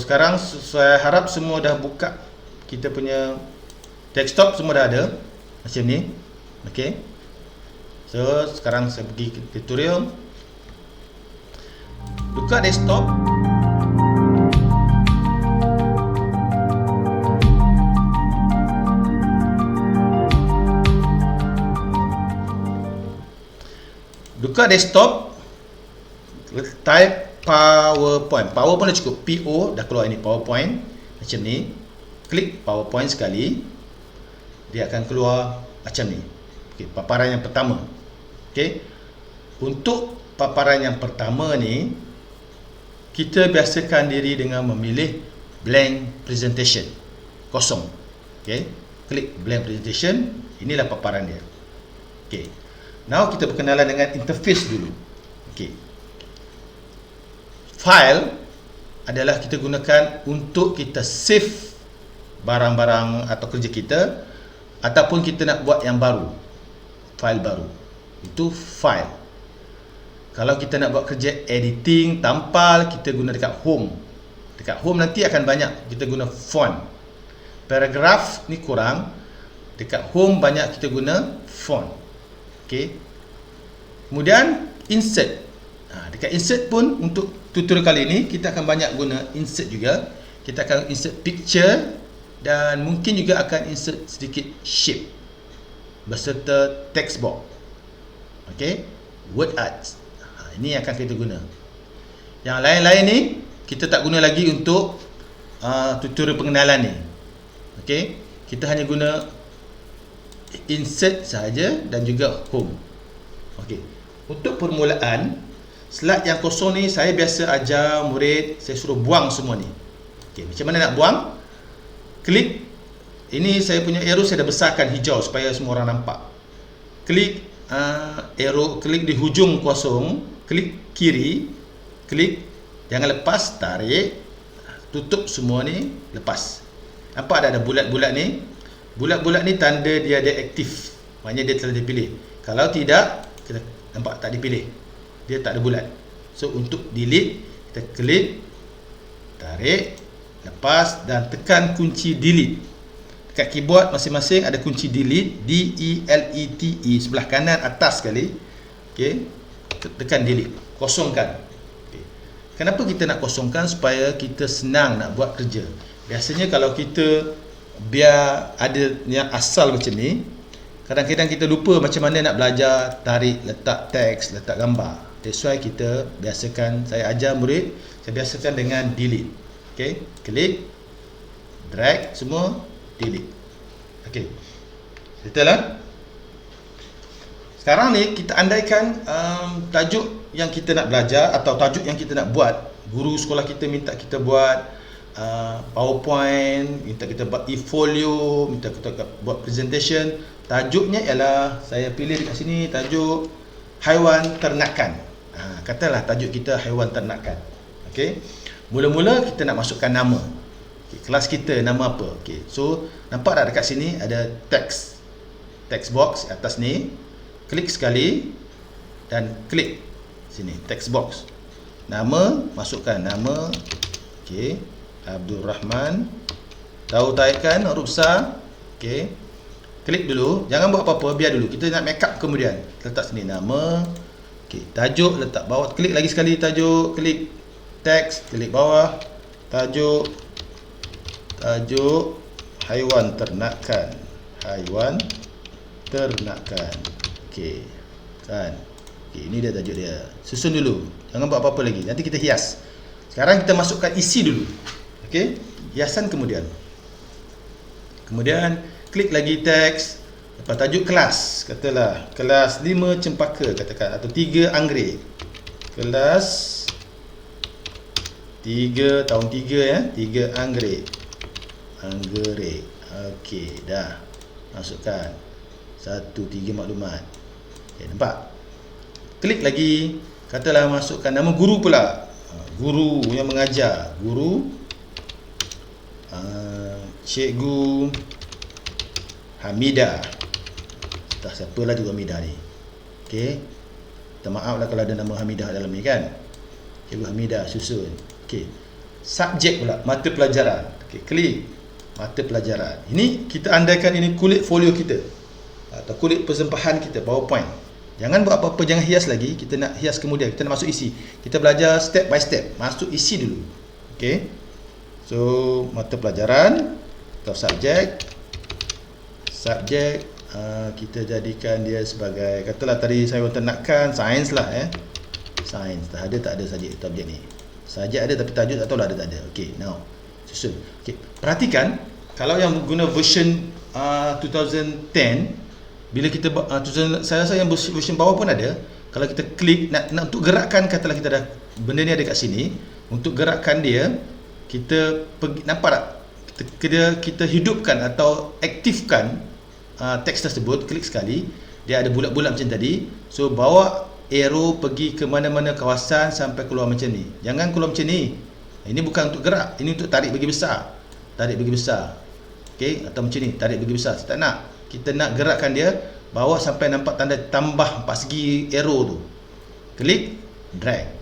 sekarang saya harap semua dah buka kita punya desktop, semua dah ada macam ni. Okey. So sekarang saya pergi ke tutorial. Buka desktop. Buka desktop, type PowerPoint. PowerPoint dah cukup. PO dah keluar ini PowerPoint. Macam ni. Klik PowerPoint sekali. Dia akan keluar macam ni. Okey, paparan yang pertama. Okey. Untuk paparan yang pertama ni, kita biasakan diri dengan memilih blank presentation. Kosong. Okey. Klik blank presentation. Inilah paparan dia. Okey. Now kita berkenalan dengan interface dulu. Okey. File adalah kita gunakan untuk kita save barang-barang atau kerja kita, ataupun kita nak buat yang baru, file baru. Itu file. Kalau kita nak buat kerja editing, tampal, kita guna dekat home. Dekat home nanti akan banyak kita guna font. Paragraph ni kurang. Dekat home banyak kita guna font. Okey. Kemudian insert. Dekat insert pun untuk tutorial kali ini kita akan banyak guna insert juga. Kita akan insert picture dan mungkin juga akan insert sedikit shape beserta text box. Okey. Word art. Ini akan kita guna. Yang lain-lain ni kita tak guna lagi untuk tutorial pengenalan ni. Okey. Kita hanya guna insert sahaja dan juga home. Okey. Untuk permulaan, slide yang kosong ni saya biasa ajar murid, saya suruh buang semua ni. Okey, macam mana nak buang? Klik. Ini saya punya arrow saya dah besarkan hijau supaya semua orang nampak. Klik arrow, klik di hujung kosong, klik kiri, klik, jangan lepas, tarik, tutup semua ni, lepas. Nampak ada bulat-bulat ni? Bulat-bulat ni tanda dia ada aktif. Maknanya dia telah dipilih. Kalau tidak, kita nampak tak dipilih. Dia tak ada bulat. So untuk delete, kita klik, tarik, lepas dan tekan kunci delete. Dekat keyboard masing-masing ada kunci delete, D-E-L-E-T-E, sebelah kanan atas sekali. Okey. Tekan delete, kosongkan. Okay. Kenapa kita nak kosongkan? Supaya kita senang nak buat kerja. Biasanya kalau kita biar ada yang asal macam ni, kadang-kadang kita lupa macam mana nak belajar tarik, letak teks, letak gambar. That's why kita biasakan, saya ajar murid, saya biasakan dengan delete. Okay, klik, drag semua, delete. Okay, betul lah. Sekarang ni kita andaikan tajuk yang kita nak belajar atau tajuk yang kita nak buat. Guru sekolah kita minta kita buat PowerPoint, minta kita buat e-folio, minta kita buat presentation. Tajuknya ialah, saya pilih dekat sini tajuk haiwan ternakan. Katalah tajuk kita haiwan ternakan. Okey. Mula-mula kita nak masukkan nama. Okay, kelas kita nama apa? Okey. So, nampak tak dekat sini ada text. Text box atas ni. Klik sekali dan klik sini text box. Nama, masukkan nama. Okey. Abdul Rahman. Tahu taikan huruf besar. Okey. Klik dulu, jangan buat apa-apa, biar dulu. Kita nak make up kemudian. Letak sini nama. Okey, tajuk letak bawah. Klik lagi sekali tajuk, klik teks, klik bawah. Tajuk haiwan ternakan. Haiwan ternakan. Okey. Kan. Okey, ini dia tajuk dia. Susun dulu. Jangan buat apa-apa lagi. Nanti kita hias. Sekarang kita masukkan isi dulu. Okey, hiasan kemudian. Kemudian klik lagi teks, lepas tajuk kelas, katalah kelas 5 cempaka katakan, atau 3 anggrek. Kelas 3 tahun 3 ya, 3 anggrek. Anggrek. Okey, dah. Masukkan 1-3 maklumat. Okey, nampak? Klik lagi, katalah masukkan nama guru pula. Guru yang mengajar, guru Cikgu Hamidah. Tak siapalah cikgu Hamidah ni. Okey. Minta maaf lah kalau ada nama Hamidah dalam ni kan. Cikgu Hamidah susun. Okey. subjek pula, mata pelajaran. Okey, klik mata pelajaran. Ini kita andaikan ini kulit folio kita atau kulit persembahan kita, PowerPoint. Jangan buat apa-apa, jangan hias lagi. Kita nak hias kemudian, kita nak masuk isi. Kita belajar step by step, masuk isi dulu. Okey. So, mata pelajaran atau subjek. Kita jadikan dia sebagai, katalah tadi saya nak sains lah, sains. Tak ada subjek ni. Subjek ada tapi tajuk tak tahu lah ada tak ada. Okey, now susun. Okey, perhatikan kalau yang guna version 2010, bila kita saya rasa yang version bawah pun ada. Kalau kita klik nak untuk gerakkan, katalah kita dah benda ni ada kat sini, untuk gerakkan dia kita pergi, nampak tak? Kita hidupkan atau aktifkan teks tersebut, klik sekali, dia ada bulat-bulat macam tadi. So bawa arrow pergi ke mana-mana kawasan sampai keluar macam ni. Jangan keluar macam ni. Ini bukan untuk gerak, ini untuk tarik bagi besar. Okey, atau macam ni, tarik bagi besar. Tak nak. Kita nak gerakkan dia, bawa sampai nampak tanda tambah 4 segi arrow tu. Klik, drag.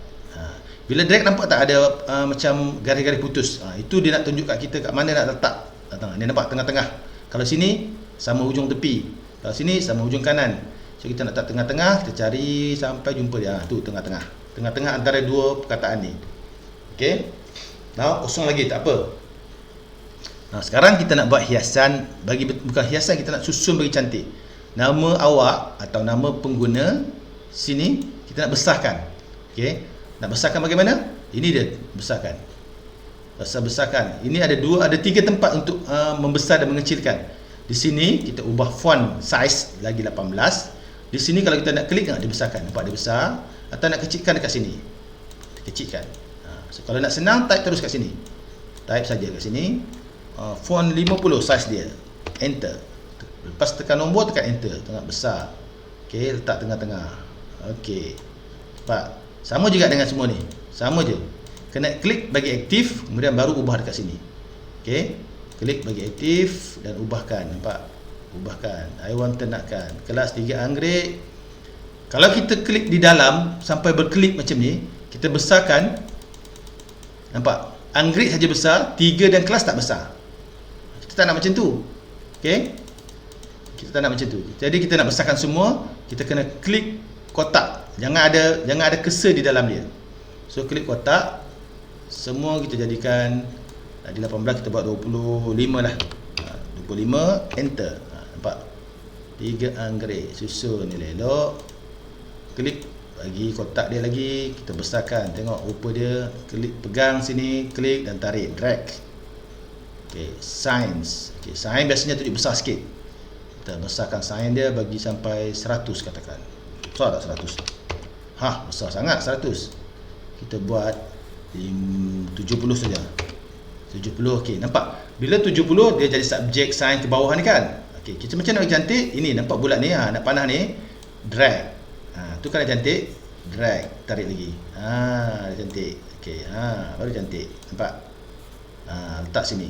Bila drag nampak tak ada macam garis-garis putus. Itu dia nak tunjuk kat kita kat mana nak letak. Dia nampak tengah-tengah. Kalau sini sama hujung tepi, kalau sini sama hujung kanan. So kita nak letak tengah-tengah, kita cari sampai jumpa dia. Tu tengah-tengah. Tengah-tengah antara dua perkataan ni. Okey. Now kosong lagi, tak apa. Sekarang kita nak buat hiasan, bukan hiasan, kita nak susun bagi cantik. Nama awak atau nama pengguna sini kita nak besarkan. Okey. Nak besarkan bagaimana? Ini dia besarkan. Besarkan. Ini ada 3 tempat untuk membesar dan mengecilkan. Di sini kita ubah font size lagi 18. Di sini kalau kita nak klik, dibesarkan. Nampak dia besar. Atau nak kecilkan dekat sini. Kecilkan. So kalau nak senang, type terus kat sini. Type saja kat sini. Font 50 size dia. Enter. Lepas tekan nombor, tekan enter. Tengah besar. Okey, letak tengah-tengah. Okey. Nampak? Sama juga dengan semua ni. Sama je. Kena klik bagi aktif, kemudian baru ubah dekat sini. Okey. Klik bagi aktif dan ubahkan. Nampak? Ubahkan. Haiwan ternakan. Kelas 3 anggrek. Kalau kita klik di dalam sampai berkelip macam ni, kita besarkan. Nampak? Anggrek saja besar, 3 dan kelas tak besar. Kita tak nak macam tu. Okey? Kita tak nak macam tu. Jadi kita nak besarkan semua, kita kena klik kotak. Jangan ada cursor di dalam dia. So klik kotak. Semua kita jadikan di 18, kita buat 25 lah. 25, enter. Nampak? 3 anggrek. Susun ni elok. Klik bagi kotak dia lagi, kita besarkan. Tengok rupa dia. Klik, pegang sini, klik dan tarik, drag. Okey, sains. Okey, sains biasanya tunjuk besar sikit. Kita besarkan sains dia bagi sampai 100 katakan. Besar tak 100? Besar sangat 100. Kita buat 70 saja. 70, okey, nampak? Bila 70 dia jadi subjek sains ke bawah ni kan? Okey, kita macam nak cantik, ini nampak bulat ni, nak panah ni, drag. Tu kan dah cantik, drag, tarik lagi. Dah cantik. Okey, baru cantik. Nampak? Letak sini.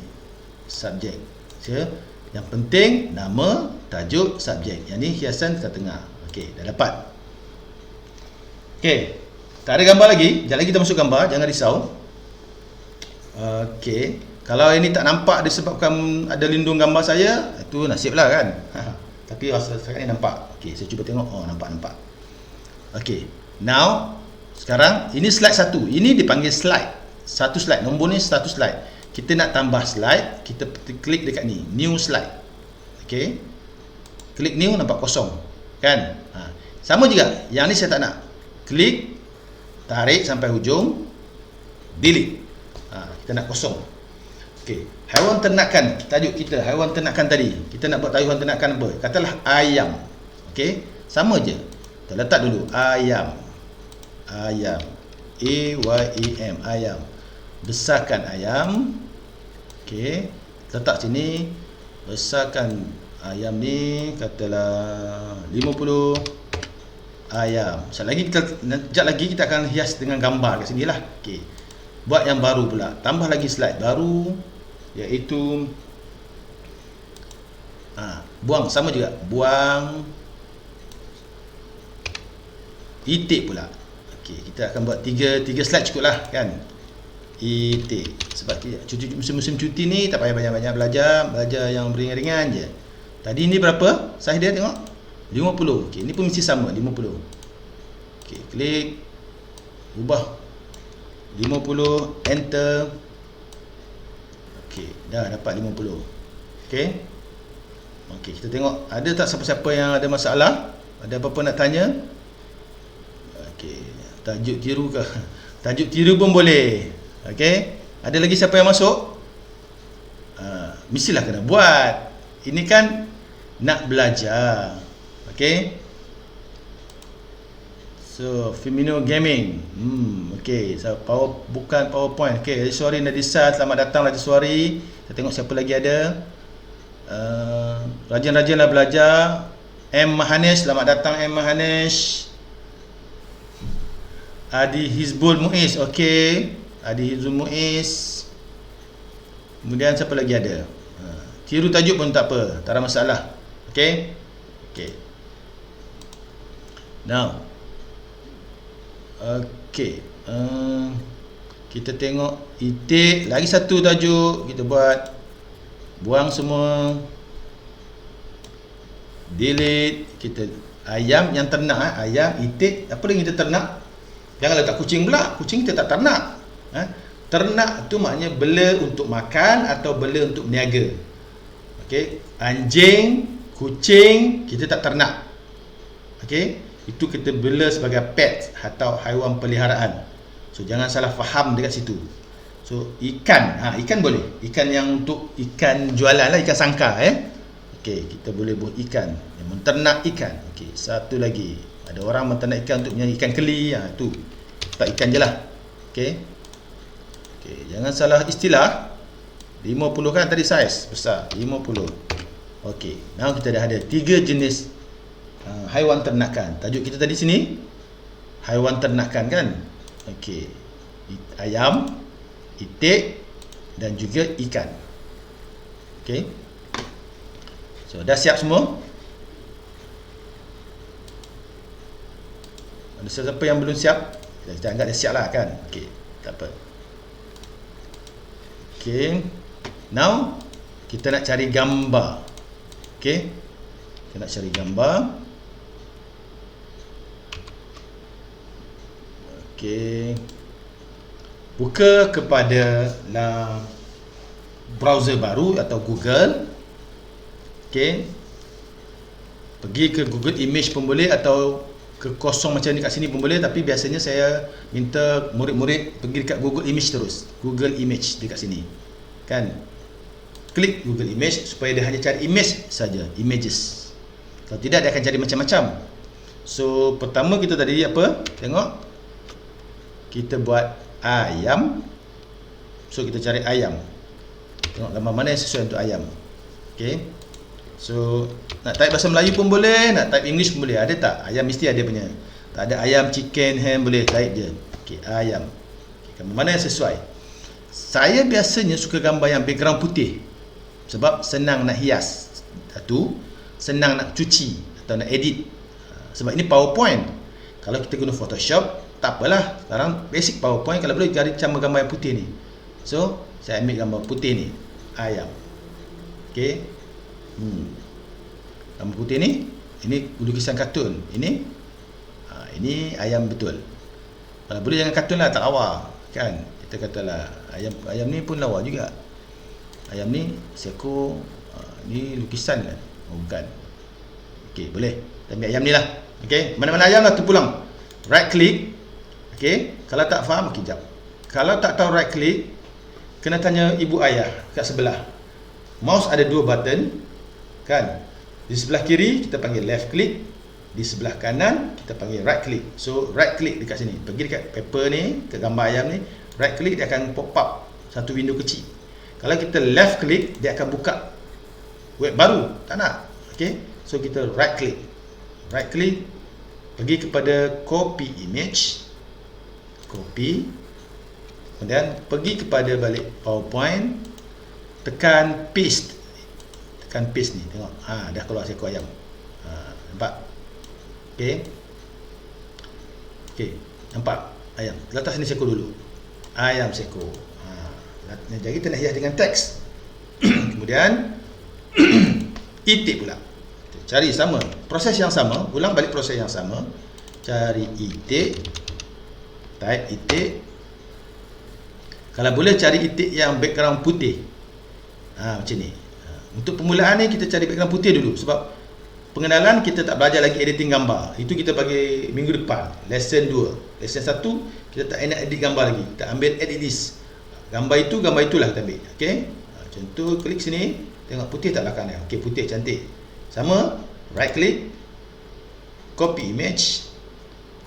Subjek. Yang penting nama, tajuk, subjek. Yang ni hiasan kat tengah. Okey, dah dapat. Okey. Tak ada gambar lagi. Sekejap lagi kita masuk gambar, jangan risau. Okey. Kalau ini tak nampak disebabkan ada lindung gambar saya, itu nasiblah kan. Tapi sekarang ni nampak. Okey, saya cuba tengok. Nampak. Okey. Now, sekarang ini slide 1. Ini dipanggil slide. Satu slide. Nombor ni satu slide. Kita nak tambah slide, kita klik dekat ni, new slide. Okey. Klik new, nampak kosong. Kan? Sama juga. Yang ni saya tak nak. Klik, tarik sampai hujung, delete. Kita nak kosong. Okey, haiwan ternakan, tajuk kita haiwan ternakan tadi. Kita nak buat haiwan ternakan apa? Katalah ayam. Okey, sama je. Kita letak dulu ayam. Ayam. A-Y-A-M, ayam. Besarkan ayam. Okey, letak sini. Besarkan ayam ni, katalah 50 ayam. Sekejap lagi kita akan hias dengan gambar kat sini lah. Okey. Buat yang baru pula. Tambah lagi slide baru, iaitu buang, sama juga. Buang itik pula. Okey, kita akan buat 3 slide cukup lah kan. itik. Sebab musim-musim cuti ni tak payah banyak-banyak belajar yang ringan-ringan je. Tadi ni berapa? Saiz dia tengok 50. Okey, ni pun mesti sama 50. Okey, klik, ubah 50, enter. Okey, dah dapat 50. Okey. Okey, kita tengok ada tak siapa-siapa yang ada masalah? Ada apa-apa nak tanya? Okey, tajuk tiru ke? Tajuk tiru pun boleh. Okey. Ada lagi siapa yang masuk? Mestilah kena buat. Ini kan nak belajar. Okey. So, Firmino Gaming. Okey, so bukan PowerPoint. Okey, Rajaswari Nadisa, selamat datang Rajaswari. Kita tengok siapa lagi ada. Rajin-rajinlah belajar. M Mahanesh, selamat datang M Mahanesh. Adi Hizbul Muiz, okey. Adi Hizbul Muiz. Kemudian siapa lagi ada? Tiru tajuk pun tak apa, tak ada masalah. Okey. Okey. Now. Okey. Kita tengok itik, lagi satu tajuk kita buat. Buang semua. Delete. Kita ayam yang ternak, ayam, itik, apa lagi kita ternak? Jangan letak kucing pula. Kucing kita tak ternak. Ternak tu maknanya bela untuk makan atau bela untuk berniaga. Okey, anjing, kucing kita tak ternak. Okey, itu kita bela sebagai pet atau haiwan peliharaan. So jangan salah faham dekat situ. So ikan, ikan boleh. Ikan yang untuk ikan jualan lah, ikan sangkar Okey, kita boleh buat ikan yang menternak ikan. Okey, satu lagi. Ada orang menternak ikan untuk ikan keli, tu. Tak ikan je lah. Okey. Okey, jangan salah istilah. 50 kan tadi saiz besar, 50. Okey, now kita dah ada 3 jenis haiwan ternakan. Tajuk kita tadi sini haiwan ternakan kan? Okey. Ayam, itik dan juga ikan. Okey. So, dah siap semua? Ada siapa yang belum siap? Kita anggap dah siap lah kan? Okey, tak apa. Okey. Now, kita nak cari gambar. Okey. Kita nak cari gambar. Okey. Buka kepada browser baru atau Google. Okey. Pergi ke Google Image pun boleh atau ke kosong macam ni kat sini pun boleh, tapi biasanya saya minta murid-murid pergi dekat Google Image terus. Google Image dekat sini. Kan? Klik Google Image supaya dia hanya cari image saja, images. Kalau tidak dia akan cari macam-macam. So, pertama kita tadi apa? Tengok. Kita buat ayam. So, kita cari ayam. Tengok gambar mana yang sesuai untuk ayam. Okey. So, nak type bahasa Melayu pun boleh, nak type English pun boleh. Ada tak? Ayam mesti ada punya. Tak ada ayam, chicken, ham, boleh type je. Okey, ayam. Gambar mana yang sesuai? Saya biasanya suka gambar yang background putih. Sebab senang nak hias. Satu, senang nak cuci atau nak edit. Sebab ini PowerPoint. Kalau kita guna Photoshop, tak apalah. Sekarang basic PowerPoint, kalau boleh cari gambar yang putih ni. So, saya ambil gambar putih ni. Ayam. Okey. Gambar putih ni, ini lukisan kartun. Ini ayam betul. Kalau boleh jangan kartun lah, tak lawa. Kan? Kita katalah ayam ni pun lawa juga. Ayam ni seekor, ni lukisan kan? Oh, bukan. Okey, boleh. Kita ambil ayam ni lah. Okey, mana-mana ayam lah tu pulang. Right click. Okey, kalau tak faham, kejap. Kalau tak tahu right click, kena tanya ibu ayah kat sebelah. Mouse ada 2 button, kan? Di sebelah kiri kita panggil left click, di sebelah kanan kita panggil right click. So right click dekat sini. Pergi dekat paper ni, ke gambar ayam ni, right click dia akan pop up satu window kecil. Kalau kita left click, dia akan buka web baru. Tak nak. Okey. So kita right click. Right click, pergi kepada copy image. Copy. Kemudian pergi kepada balik PowerPoint, tekan paste. Tekan paste ni, tengok. Dah keluar seekor ayam. Nampak? Okey. Okey, nampak ayam. Letak sini seekor dulu. ayam seekor. Jadi kita nak hias dengan teks. Kemudian itik pula. Cari sama, proses yang sama, ulang balik proses yang sama. Cari itik, type itik. Kalau boleh cari itik yang background putih. Macam ni. Untuk permulaan ni kita cari background putih dulu, sebab pengenalan kita tak belajar lagi editing gambar. Itu kita bagi minggu depan, lesson 2. Lesson 1 kita tak nak edit gambar lagi. Kita ambil edit list. Gambar itulah kita ambil. Okey. Contoh klik sini, tengok putih tak belakang dia. Okey, putih cantik. Sama, right click, copy image,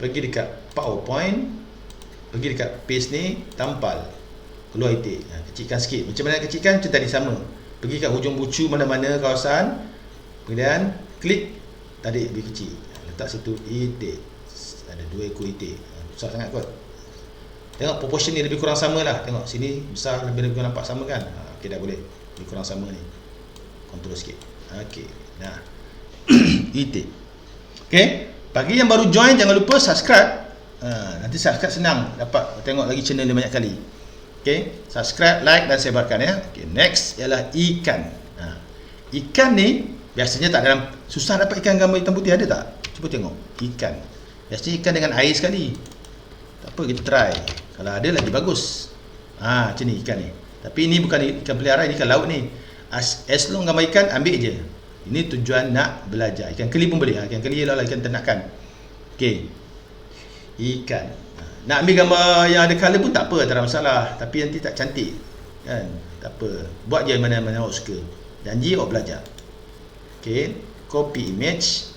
pergi dekat PowerPoint, pergi dekat paste ni, tampal, keluar itik. Kecilkan sikit. Macam mana kecilkan? Macam tadi sama. Pergi kat hujung bucu mana-mana kawasan, kemudian klik, tarik lebih kecil. Letak situ itik. Ada 2 ekor itik. Besar sangat kot. Tengok proportion ni lebih kurang sama lah. Tengok sini besar, lebih kurang nampak sama kan. Okey, dah boleh. Lebih kurang sama ni. Kontrol sikit. Okey. Nah. Itik. Okey. Bagi yang baru join, jangan lupa subscribe. Nanti subscribe senang dapat tengok lagi channel ni banyak kali. Okey. Subscribe, like dan sebarkan ya. Okey. Next ialah ikan. Ikan ni biasanya tak dalam, susah dapat ikan gambar hitam putih, ada tak? Cuba tengok. Ikan. Biasanya ikan dengan air sekali. Tak apa, kita try. Kalau ada lagi bagus. Macam ni ikan ni. Tapi ini bukan ikan peliharaan, ini ikan laut ni. As long gambar ikan, ambil je. Ini tujuan nak belajar. Ikan keli pun boleh. Ikan keli ialah ikan ternakan. Okey. Ikan. Nak ambil gambar yang ada colour pun tak apa, tak ada masalah. Tapi nanti tak cantik. Kan? Tak apa. Buat je mana-mana awak suka. Janji awak belajar. Okey. Copy image.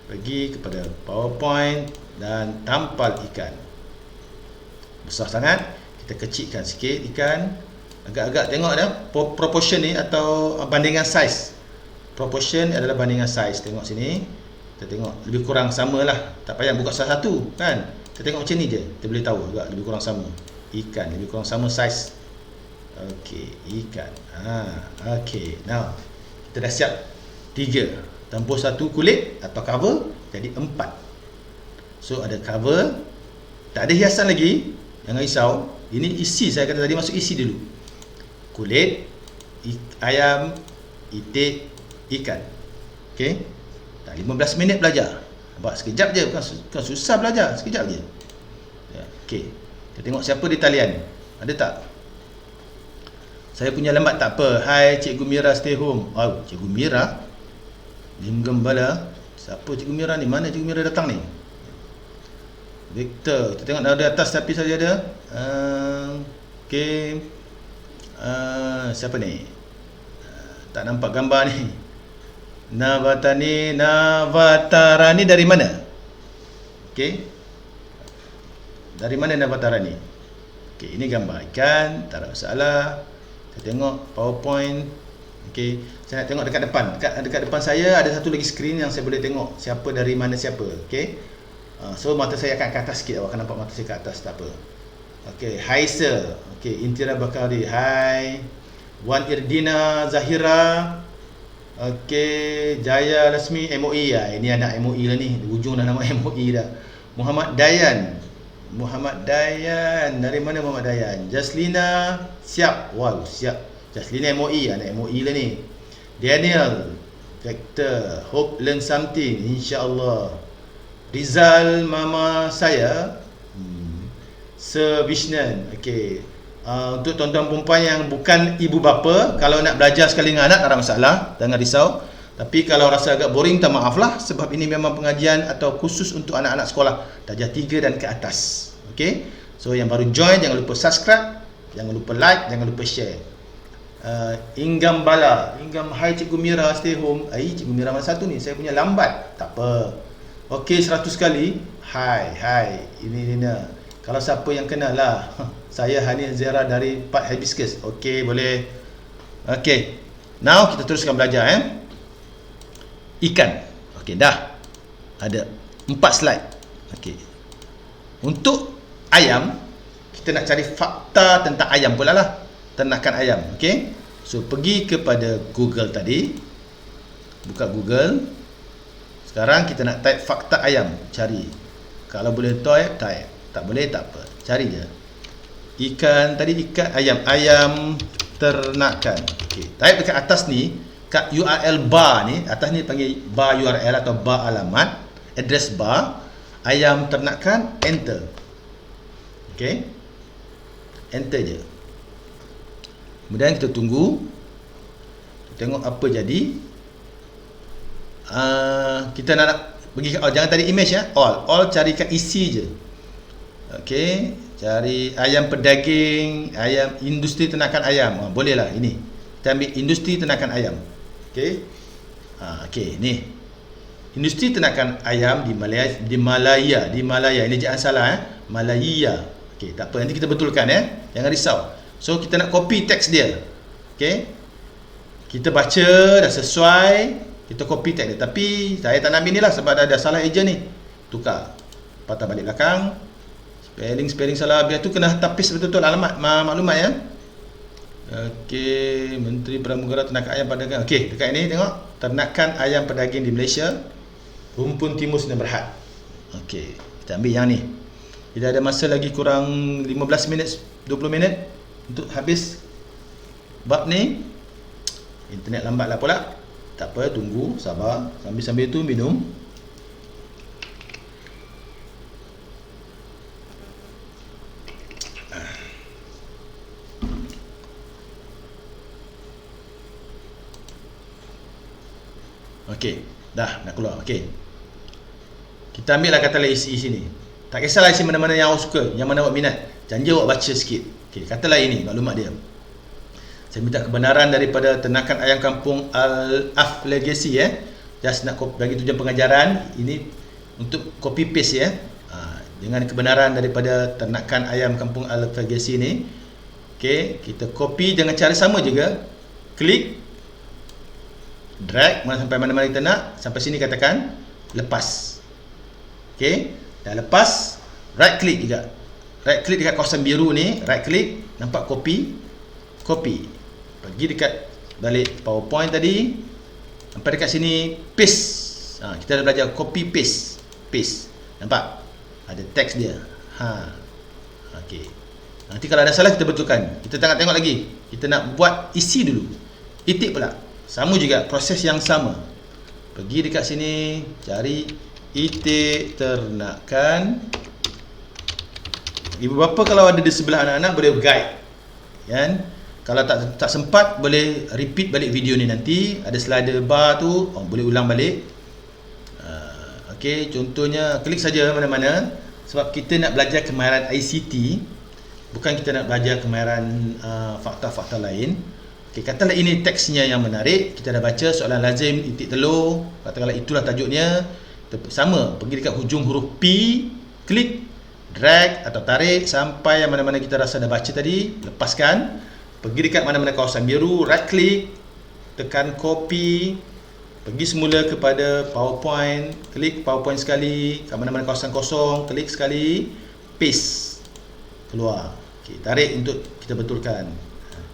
Pergi kepada PowerPoint dan tampal ikan. Besar sangat. Kita kecilkan sikit ikan. Agak-agak tengok dah proportion ni atau bandingan size. Proportion adalah bandingan size. Tengok sini. Kita tengok lebih kurang samalah. Tak payah buka salah satu kan. Kita tengok macam ni je. Kita boleh tahu agak lebih kurang sama. Ikan lebih kurang sama size. Okey, ikan. Okey. Now kita dah siap 3. Tempus 1 kulit atau cover, jadi 4. So ada cover. Tak ada hiasan lagi. Jangan risau. Ini isi, saya kata tadi masuk isi dulu. Kulit, ayam, itik, ikan. Okey. Dah 15 minit belajar. Nampak sekejap je, bukan susah belajar, sekejap je. Okey. Kita tengok siapa di talian. Ada tak? Saya punya lambat tak apa. Hai Cikgu Mira stay home. Cikgu Mira. Lim Gembala. Siapa Cikgu Mira ni? Mana Cikgu Mira datang ni? Victor. Kita tengok ada atas tapi saja ada. Okey. Siapa ni? Tak nampak gambar ni. Navatarani dari mana? Okey. Dari mana Navatarani? Okey, ini gambar ikan, tak ada masalah. Kita tengok PowerPoint. Okey, saya nak tengok dekat depan. Dekat depan saya ada satu lagi skrin yang saya boleh tengok siapa dari mana siapa. Okey. So mata saya akan ke atas sikit, awak akan nampak mata saya ke atas, tak apa. Okey, hai sir. Okey, Intira Bakari. Hai. Wan Irdina Zahira. Okey, Jaya Lasmi MOE lah. Ini anak MOE lah ni. Di ujung dah nama MOE dah. Muhammad Dayan. Dari mana Muhammad Dayan? Jaslina siap. Wow, siap. Jaslina MOE, anak MOE lah ni. Daniel Vector, hope learn something insya-Allah. Rizal mama saya. Sir Vishnan. Okey. Untuk tuan-tuan perempuan yang bukan ibu bapa, kalau nak belajar sekali dengan anak tak ada masalah, jangan risau. Tapi kalau rasa agak boring, tak maaf lah, sebab ini memang pengajian atau khusus untuk anak-anak sekolah darjah 3 dan ke atas. Okey. So yang baru join, jangan lupa subscribe, jangan lupa like, jangan lupa share. Inggam Bala. Inggam, hai Cikgu Mira stay home. Cikgu Mira mana satu ni? Saya punya lambat. Tak apa. Okey, 100 kali. Hai. Ini Nina. Kalau siapa yang kenal lah. Saya Hani Zera dari Part Hibiscus. Okey, boleh. Okey. Now kita teruskan belajar ikan. Okey, dah. Ada 4 slide. Okey. Untuk ayam, kita nak cari fakta tentang ayam pula lah. Ternakan ayam. Okey. So pergi kepada Google tadi. Buka Google. Sekarang kita nak type fakta ayam. Cari. Kalau boleh type. Tak boleh tak apa. Cari je. ikan tadi, ikan ayam ternakan. Okey, type dekat atas ni, kat URL bar ni, atas ni panggil bar URL atau bar alamat, address bar, ayam ternakan, enter. Okey, enter je. Kemudian kita tunggu, tengok apa jadi. Kita nak pergi jangan tadi image ya, all carikan isi je. Okey, cari ayam pedaging, ayam industri ternakan ayam. Boleh lah ini. Kita ambil industri ternakan ayam. Okey. Okey, ni. Industri ternakan ayam di Malaya. Ini jangan salah Malaya. Okey, tak apa, nanti kita betulkan Jangan risau. So kita nak copy teks dia. Okey. Kita baca dah sesuai, kita copy teks dia. Tapi saya tak nak ambil ni lah sebab dah ada salah eja ni. Tukar. Patah balik belakang. Spelling salah, biar tu kena tapis betul-betul alamat maklumat ya. Okey, Menteri Pramugara Ternakan Ayam Pedaging. Okey, dekat ini tengok, ternakan ayam pedaging di Malaysia, Rumpun Timur Sdn Bhd. Okey, kita ambil yang ni. Kita ada masa lagi kurang 15 minit, 20 minit untuk habis bab ni. Internet lambatlah pula. Tak apa, tunggu, sabar. Sambil-sambil tu minum. Okey, dah nak keluar. Okey, kita ambil lah katalah isi sini. Tak kisahlah isi mana-mana yang awak suka, yang mana awak minat. Janji awak baca sikit. Okey, katalah ini maklumat dia. Saya minta kebenaran daripada ternakan ayam kampung Al-Af Legacy Just nak bagi tujuan pengajaran. Ini untuk copy paste dengan kebenaran daripada ternakan ayam kampung Al-Af Legacy ni. Okey, kita copy dengan cara sama juga. Klik, drag sampai mana-mana kita nak. Sampai sini katakan lepas. Okey, dah lepas, right click juga. Right click dekat kawasan biru ni, right click, nampak copy. Pergi dekat balik PowerPoint tadi, sampai dekat sini paste. Kita dah belajar copy paste. Nampak? Ada teks dia. Okey. Nanti kalau ada salah kita betulkan. Kita tengok lagi. Kita nak buat isi dulu. Itik pula. Sama juga, proses yang sama. Pergi dekat sini, cari itik ternakan. Ibu bapa kalau ada di sebelah anak-anak boleh guide. Kan? Kalau tak sempat boleh repeat balik video ni nanti. Ada slider bar tu, boleh ulang balik. Okey, contohnya klik saja mana-mana sebab kita nak belajar kemahiran ICT, bukan kita nak belajar kemahiran fakta-fakta lain. Okey, katalah ini teksnya yang menarik, kita dah baca soalan lazim itik telur, katakanlah itulah tajuknya. Sama, pergi dekat hujung huruf P, klik, drag atau tarik sampai yang mana-mana kita rasa dah baca tadi, lepaskan. Pergi dekat mana-mana kawasan biru, right click, tekan copy, pergi semula kepada PowerPoint, klik PowerPoint sekali, kat mana-mana kawasan kosong, klik sekali, paste, keluar. Okey, tarik untuk kita betulkan.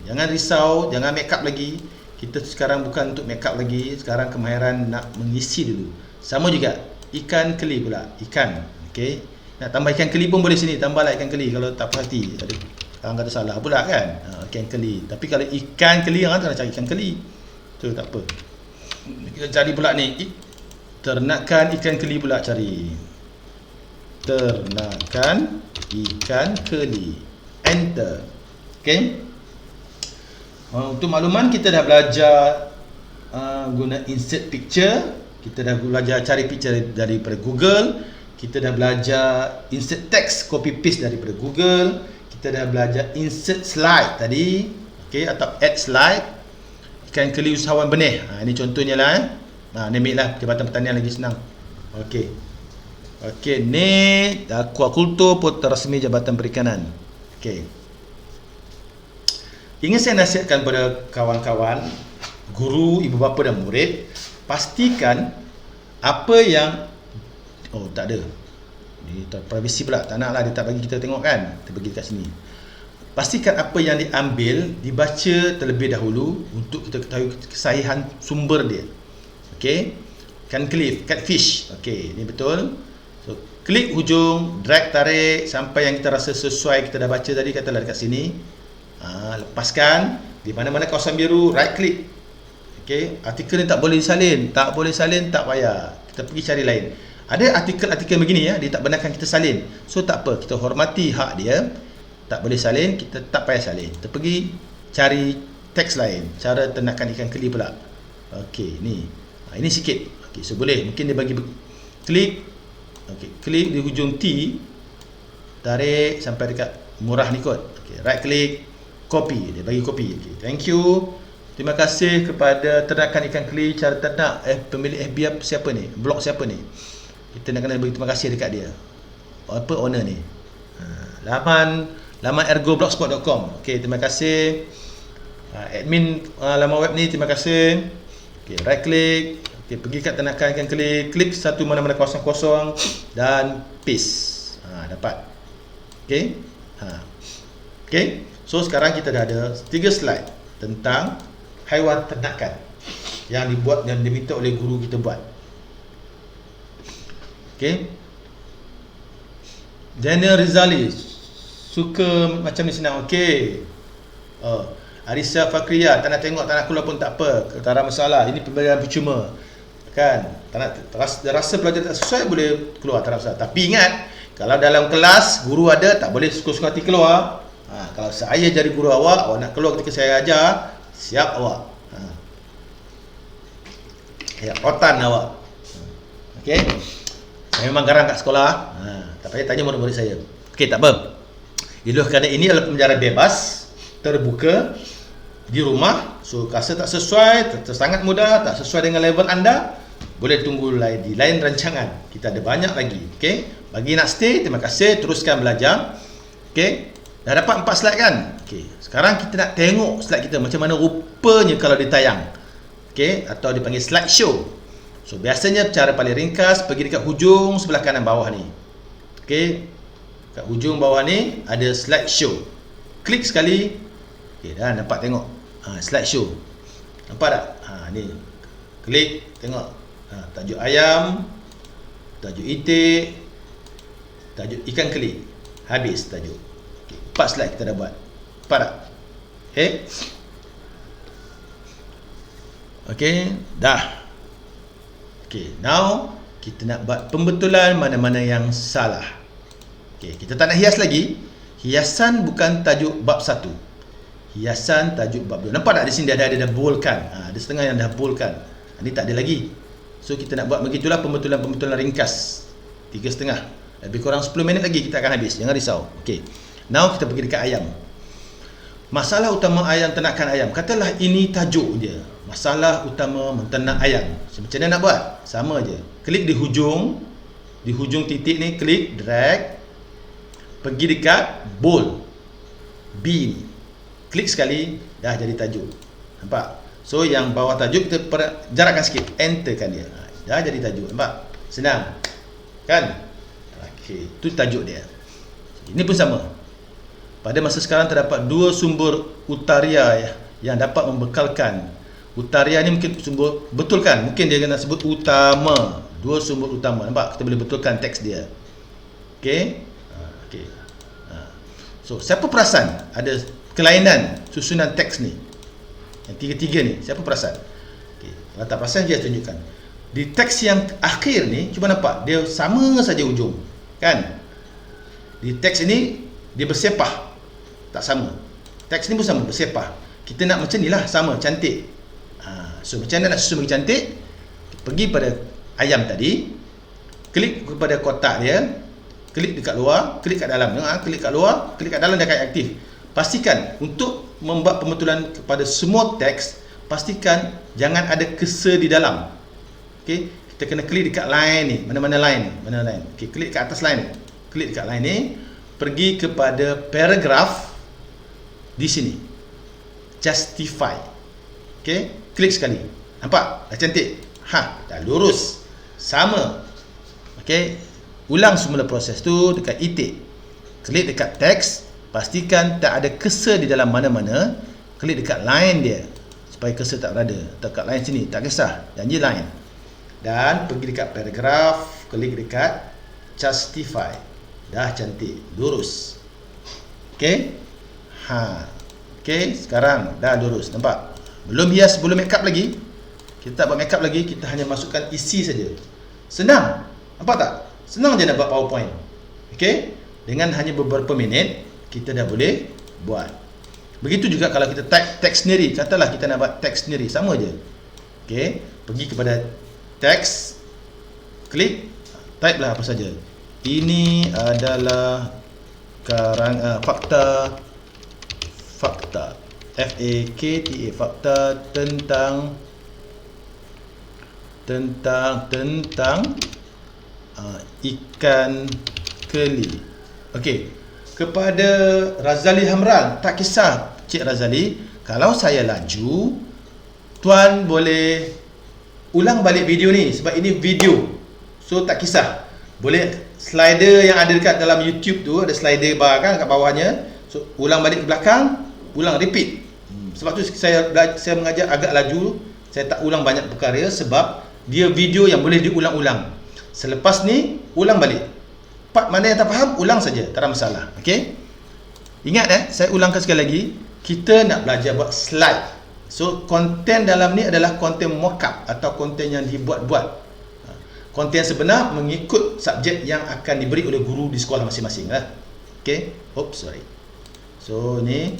Jangan risau, jangan make up lagi. Kita sekarang bukan untuk make up lagi, sekarang kemahiran nak mengisi dulu. Sama juga, ikan keli pula, ikan. Okey, nak tambah ikan keli pun boleh sini, tambahlah ikan keli kalau tak puas hati. Orang kata salah pula kan, ikan keli. Tapi kalau ikan keli, orang kena cari ikan keli. Tu tak apa. Kita cari pula ni, ternakan ikan keli pula cari. Ternakan ikan keli. Enter. Okey. Untuk makluman kita dah belajar guna insert picture. Kita dah belajar cari picture daripada Google. Kita dah belajar insert text, copy paste daripada Google. Kita dah belajar insert slide tadi, okey, atau add slide. Ikan keli usahawan benih. Ini contohnya lah. Ni ambil lah Jabatan Pertanian lagi senang. Okey. Okey, ni akuakultur portal rasmi Jabatan Perikanan. Okey. Ingin saya nasihatkan kepada kawan-kawan, guru, ibu bapa dan murid, pastikan apa yang tak ada. Ni privasi pula, tak nak lah, dia tak bagi kita tengok kan. Kita bagi dekat sini. Pastikan apa yang diambil dibaca terlebih dahulu untuk kita ketahui kesahihan sumber dia. Okey. Ikan keli, catfish. Okey, ni betul. So klik hujung, drag tarik sampai yang kita rasa sesuai, kita dah baca tadi, katalah dekat sini. Lepaskan, di mana-mana kawasan biru, right click. Okey, artikel ni tak boleh salin, tak payah. Kita pergi cari lain. Ada artikel-artikel begini ya, dia tak benarkan kita salin. So tak apa, kita hormati hak dia. Tak boleh salin, kita tak payah salin. Kita pergi cari teks lain. Cara ternakan ikan keli pula. Okey, ni. Ini sikit. Okey, so boleh. Mungkin dia bagi klik. Okey, klik di hujung T, tarik sampai dekat murah ni kot. Okey, right click, copy. Dia bagi copy. Okey, thank you. Terima kasih kepada ternakan ikan keli cara ternak pemilik FB siapa ni? Blog siapa ni? Kita nak kena bagi terima kasih dekat dia. Apa owner ni? Laman ergoblogspot.com. Okey, terima kasih. Admin laman web ni, terima kasih. Okey, right click. Okey, pergi kat ternakan ikan keli, klik satu mana-mana kawasan kosong dan paste. Dapat. Okey. Okey. So sekarang kita dah ada 3 slide tentang haiwan ternakan yang dibuat dan diminta oleh guru kita buat. Okey. Daniel Rizali suka macam ni senang. Okey. Arisa Fakriya, tak nak tengok, tak nak keluar pun tak apa. Tak ada masalah. Ini pembelajaran percuma. Kan? Tak nak, rasa pelajar tak sesuai, boleh keluar, tak ada masalah. Tapi ingat, kalau dalam kelas guru ada, tak boleh suka-suka hati keluar. Kalau saya jadi guru awak nak keluar ketika saya ajar, siap awak. Ya, rotan awak. Okey. Saya memang garang kat sekolah. Tak payah tanya murid-murid saya. Okey, tak apa. Ialah kerana ini adalah pembelajaran bebas, terbuka di rumah. So rasa tak sesuai, sangat mudah, tak sesuai dengan level anda, boleh tunggu di lain rancangan. Kita ada banyak lagi. Okey. Bagi nak stay, terima kasih, teruskan belajar. Okey. Dah dapat 4 slide kan? Okey. Sekarang kita nak tengok slide kita macam mana rupanya kalau ditayang. Okey, atau dipanggil slideshow. So biasanya cara paling ringkas, pergi dekat hujung sebelah kanan bawah ni. Okey. Kat hujung bawah ni ada slideshow. Klik sekali. Okey, dah dapat tengok. Slideshow. Nampak tak? Ni. Klik, tengok. Tajuk ayam, tajuk itik, tajuk ikan keli. Habis tajuk. Okey, 4 slide kita dah buat. Nampak tak? Okey. Okey, dah. Okey, now kita nak buat pembetulan mana-mana yang salah. Okey, kita tak nak hias lagi. Hiasan bukan tajuk bab 1. Hiasan tajuk bab 2. Nampak tak di sini dia ada boldkan. Ada setengah yang dah boldkan. Ini tak ada lagi. So kita nak buat begitulah pembetulan-pembetulan ringkas. 3,5. Lebih kurang 10 minit lagi kita akan habis. Jangan risau. Okey. Now kita pergi dekat ayam. Masalah utama ayam, ternakan ayam. Katalah ini tajuk dia. Masalah utama menternak ayam. Macam mana nak buat? Sama je. Klik di hujung titik ni, klik, drag. Pergi dekat bold. B ni. Klik sekali, dah jadi tajuk. Nampak? So yang bawah tajuk kita jarakkan sikit, enterkan dia. Dah jadi tajuk. Nampak? Senang. Kan? Okey, itu tajuk dia. Ini pun sama. Pada masa sekarang terdapat 2 sumber utaria yang dapat membekalkan. Utaria ni mungkin sumber, betul kan? Mungkin dia kena sebut utama. 2 sumber utama. Nampak? Kita boleh betulkan teks dia. Okey? Okey. So, siapa perasan ada kelainan susunan teks ni? Yang tiga-tiga ni, siapa perasan? Okay. Kalau tak perasan, dia tunjukkan. Di teks yang akhir ni, cuba nampak, dia sama saja ujung. Kan? Di teks ini, dia bersepah. Tak sama. Teks ni pun sama, bersepah. Kita nak macam ni lah, sama, cantik. So, macam mana nak susun bagi cantik? Pergi pada ayam tadi, klik kepada kotak dia, klik dekat luar, klik kat dalam. Klik kat luar, klik kat dalam, dia akan aktif. Pastikan untuk membuat pembetulan kepada semua teks, pastikan jangan ada cursor di dalam. Okey, kita kena klik dekat line ni, mana-mana line ni, mana line. Okey, klik kat atas line ni. Klik dekat line ni, pergi kepada paragraph di sini. Justify. Okey, klik sekali. Nampak? Dah cantik. Dah lurus. Sama. Okey, ulang semula proses tu dekat itik. Klik dekat teks. Pastikan tak ada cursor di dalam mana-mana. Klik dekat line dia supaya cursor tak berada. Atau kat line sini, tak kisah. Janji line. Dan pergi dekat paragraf, klik dekat justify. Dah cantik, lurus. Okey. Okey, sekarang dah lurus, nampak? Belum hias, belum make up lagi. Kita tak buat make up lagi, kita hanya masukkan isi saja. Senang. Nampak tak? Senang je nak buat PowerPoint. Okey? Dengan hanya beberapa minit, kita dah boleh buat. Begitu juga kalau kita type teks sendiri. Katalah kita nak buat teks sendiri, sama je. Okey, pergi kepada teks, klik, type lah apa saja. Ini adalah fakta FAKTA, fakta tentang ikan keli. Okey, kepada Razali Hamran, tak kisah Cik Razali, kalau saya laju, tuan boleh ulang balik video ni sebab ini video. So tak kisah. Boleh slider yang ada dekat dalam YouTube tu, ada slider bar kan kat bawahnya. So ulang balik ke belakang, ulang repeat. Sebab tu saya mengajar agak laju. Saya tak ulang banyak perkara sebab dia video yang boleh diulang-ulang. Selepas ni ulang balik. Part mana yang tak faham, ulang saja, tak ada masalah. Okey? Ingat saya ulangkan sekali lagi, kita nak belajar buat slide. So konten dalam ni adalah konten mock-up atau konten yang dibuat-buat. Konten sebenar mengikut subjek yang akan diberi oleh guru di sekolah masing-masing lah. Okey? Sorry. So ni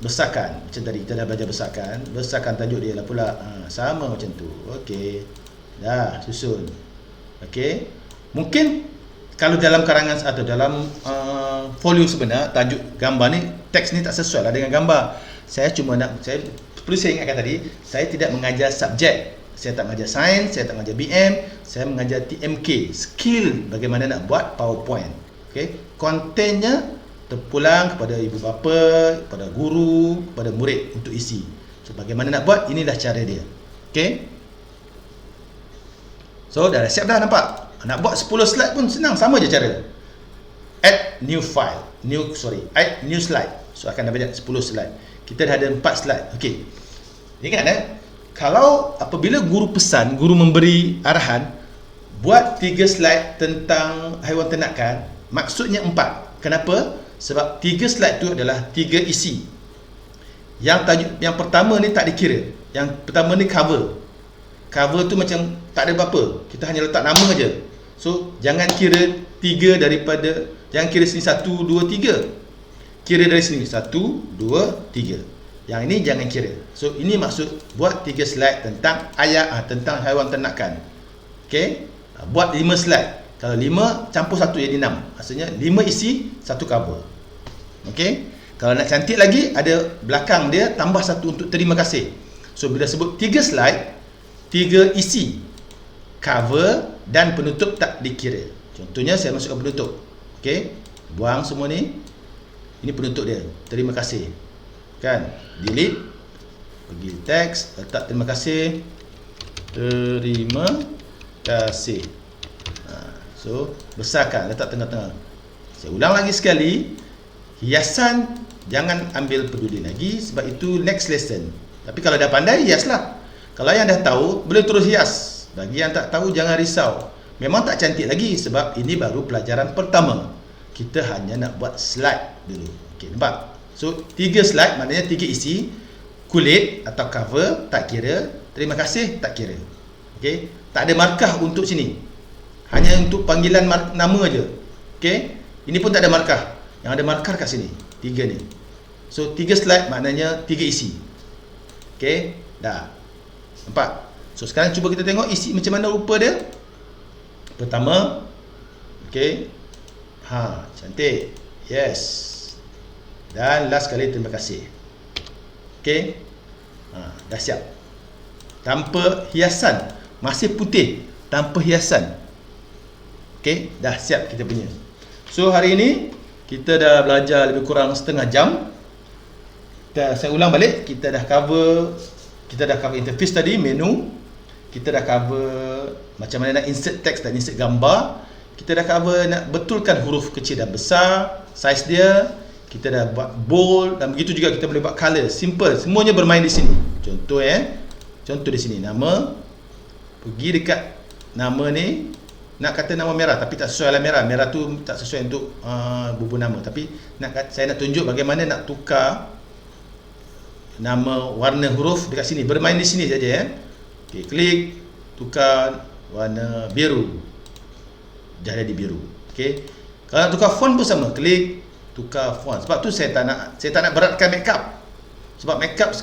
besarkan. Macam tadi kita dah belajar besarkan. Besarkan tajuk dia lah pula. Sama macam tu. Okey. Dah susun. Okey. Mungkin kalau dalam karangan atau dalam folio sebenar, tajuk gambar ni, teks ni tak sesuai lah dengan gambar. Perlu saya ingatkan tadi, saya tidak mengajar subjek. Saya tak mengajar sains, saya tak mengajar BM, saya mengajar TMK, skill bagaimana nak buat PowerPoint. Okey, kontennya terpulang kepada ibu bapa, kepada guru, kepada murid untuk isi. So bagaimana nak buat, inilah cara dia. Okey. So dah siap dah, nampak? Nak buat 10 slide pun senang, sama je cara. Add new slide. So akan dapat 10 slide. Kita dah ada 4 slide. Okey. Ingat kalau apabila guru pesan, guru memberi arahan, buat 3 slide tentang haiwan ternakan, maksudnya 4. Kenapa? Sebab 3 slide tu adalah 3 isi. Yang pertama ni tak dikira. Yang pertama ni cover. Cover tu macam tak ada apa-apa. Kita hanya letak nama je. So, jangan kira 3 daripada, jangan kira sini 1, 2, 3. Kira dari sini 1, 2, 3. Yang ini jangan kira. So ini maksud buat 3 slide tentang tentang haiwan ternakan. Okey? Buat 5 slide. Kalau 5 campur 1 jadi 6. Maksudnya 5 isi, 1 cover. Okey? Kalau nak cantik lagi, ada belakang dia tambah 1 untuk terima kasih. So bila sebut 3 slide, 3 isi, cover dan penutup tak dikira. Contohnya saya masukkan penutup. Okey? Buang semua ni. Ini penutup dia. Terima kasih. Kan? Delete, pergi teks, letak terima kasih, terima kasih. So besarkan, letak tengah-tengah. Saya ulang lagi sekali, hiasan jangan ambil peduli lagi sebab itu next lesson. Tapi kalau dah pandai, hiaslah. Kalau yang dah tahu, boleh terus hias. Bagi yang tak tahu, jangan risau. Memang tak cantik lagi sebab ini baru pelajaran pertama. Kita hanya nak buat slide dulu. Okey, nampak? So 3 slide maknanya 3 isi. Kulit atau cover tak kira, terima kasih tak kira. Okey, tak ada markah untuk sini. Hanya untuk panggilan nama aja. Okey, ini pun tak ada markah. Yang ada markah kat sini, 3 ni. So 3 slide maknanya 3 isi. Okey, dah. Nampak? So sekarang cuba kita tengok isi macam mana rupa dia. Pertama, okey. Cantik. Yes. Dan last kali terima kasih. Okey. Dah siap. Tanpa hiasan. Masih putih. Tanpa hiasan. Okey. Dah siap kita punya. So hari ini kita dah belajar lebih kurang setengah jam. Saya ulang balik. Kita dah cover interface tadi, menu. Kita dah cover macam mana nak insert teks dan insert gambar. Kita dah cover nak betulkan huruf kecil dan besar, size dia. Kita dah buat bold dan begitu juga kita boleh buat color. Simple, semuanya bermain di sini. Contoh di sini nama. Pergi dekat nama ni, nak kata nama merah tapi tak sesuai lah merah. Merah tu tak sesuai untuk bubu nama. Tapi saya nak tunjuk bagaimana nak tukar nama warna huruf dekat sini. Bermain di sini saja ya. Okey, klik tukar warna biru. Dah jadi biru. Okey. Kalau nak tukar font pun sama, klik tukar font. Sebab tu saya tak nak beratkan makeup. Sebab makeup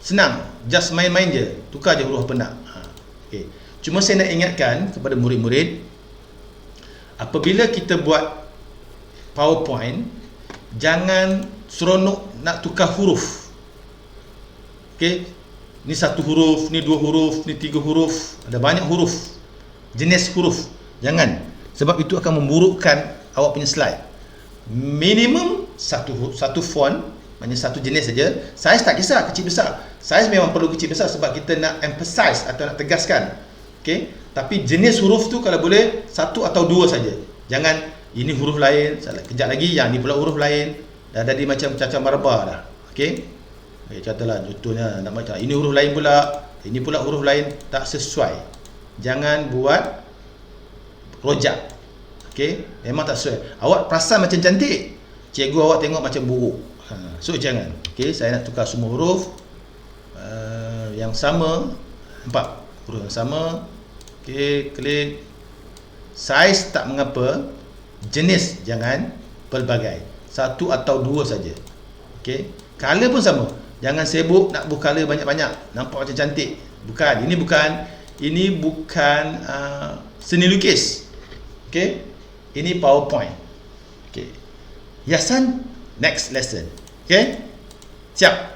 senang, just main-main je, tukar je huruf apa nak. Okey. Cuma saya nak ingatkan kepada murid-murid, apabila kita buat PowerPoint, jangan seronok nak tukar huruf. Okey. Ni satu huruf, ni dua huruf, ni tiga huruf, ada banyak huruf, jenis huruf. Jangan. Sebab itu akan memburukkan awak punya slide. Minimum satu font, maknanya satu jenis saja. Saiz tak kisah kecil besar. Saiz memang perlu kecil besar sebab kita nak emphasize atau nak tegaskan. Okey, tapi jenis huruf tu kalau boleh satu atau dua saja. Jangan ini huruf lain, kejap lagi yang ni pula huruf lain. Dah jadi macam cacah marba dah. Okey. Contohlah, nak macam ini huruf lain pula, ini pula huruf lain, tak sesuai. Jangan buat rojak. Okey, memang tak sesuai. Awak perasan macam cantik, cikgu awak tengok macam buruk. So jangan. Okey, saya nak tukar semua huruf yang sama. Nampak? Huruf yang sama. Okey, klik. Saiz tak mengapa, jenis jangan, pelbagai. Satu atau dua saja. Okey, color pun sama. Jangan sibuk nak buat color banyak-banyak, nampak macam cantik. Bukan, ini bukan seni lukis. Okey, ini PowerPoint. Okey, hiasan next lesson. Okey, siap?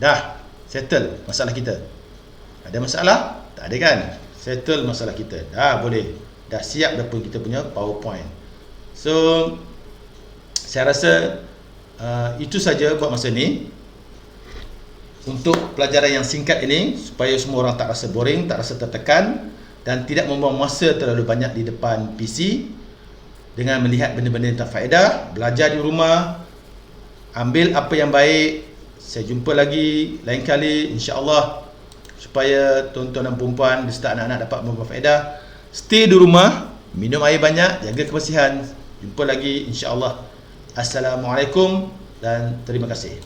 Dah settle masalah kita. Ada masalah? Tak ada kan? Settle masalah kita. Dah boleh. Dah siap dah pun kita punya PowerPoint. So saya rasa itu saja buat masa ni untuk pelajaran yang singkat ini, supaya semua orang tak rasa boring, tak rasa tertekan dan tidak membuang masa terlalu banyak di depan PC dengan melihat benda-benda yang tak faedah. Belajar di rumah, ambil apa yang baik. Saya jumpa lagi lain kali insya-Allah, supaya tuan-tuan dan puan-puan beserta anak-anak dapat membawa faedah. Stay di rumah, minum air banyak, jaga kebersihan. Jumpa lagi insya-Allah. Assalamualaikum dan terima kasih.